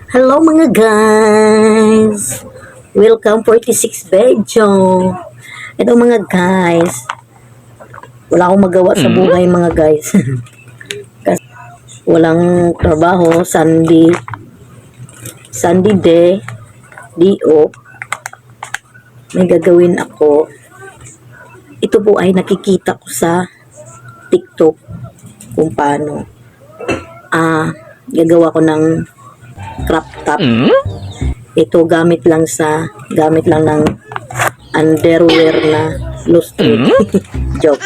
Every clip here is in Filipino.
Hello mga guys! Welcome 46 Bejo! Ito mga guys, wala akong magawa sa buhay mga guys. Kasi walang trabaho, Sunday day, D.O. May gagawin ako. Ito po ay nakikita ko sa TikTok kung paano. Gagawa ko ng crop top. Ito gamit lang ng underwear na lustrate. Joke.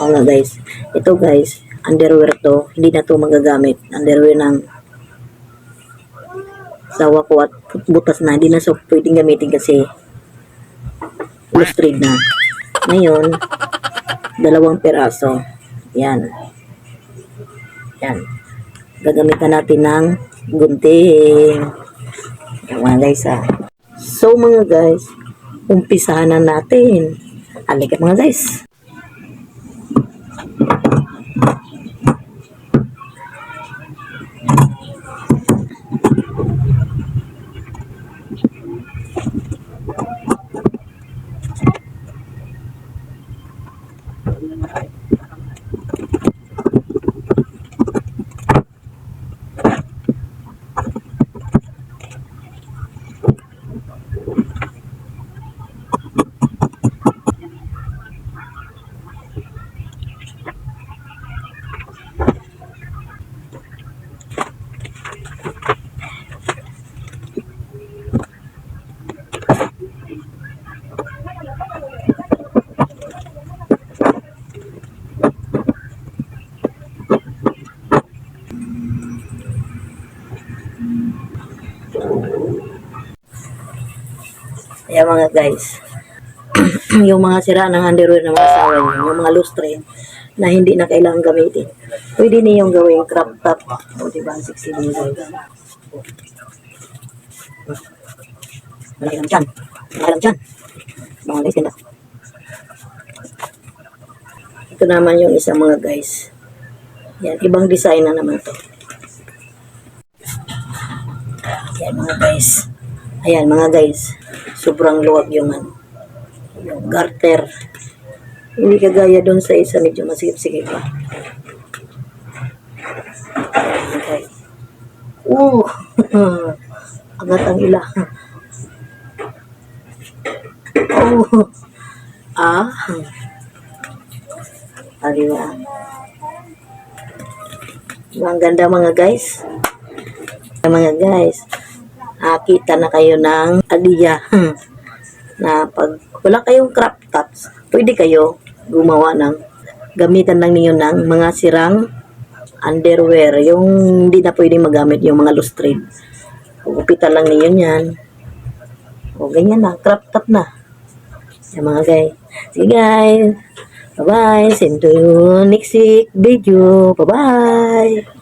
Oo nga guys. Ito guys, underwear to. Hindi na to magagamit. Underwear ng sawa ko at butas na. Hindi na so pwedeng gamitin kasi lustrate na. Ngayon, 2 piraso. Yan. Yan. Gagamitan natin ng gunting. Yan mga guys So mga guys, umpisahan na natin. Halika mga guys. Ayan mga guys. Yung mga sira ng underwear ng mga asawa niyo, yung mga lustre na hindi na kailangan gamitin. Pwede niyong gawing crop top. O diba, ang sexy niyo guys. Malaki lang dyan. Malaki lang dyan. Mga guys, ganda. Ito naman yung isang mga guys. Yan, ibang design na naman to. Yan mga guys. Ayan mga guys. Sobrang luwag yung garter. Hindi kagaya doon sa isa, medyo masikip-sikip pa. Okay. Angat ang ila. Diba? Ang ganda mga guys. Mga guys, nakita na kayo ng idea na pag wala kayong crop tops, pwede kayo gumawa ng gamitan lang niyo ng mga sirang underwear, yung hindi na pwedeng magamit yung mga lustrate. Gupitan lang niyo yan. O ganyan na, crop top na. Yan mga guys. Sige guys. Bye-bye. See you next week video. Bye-bye.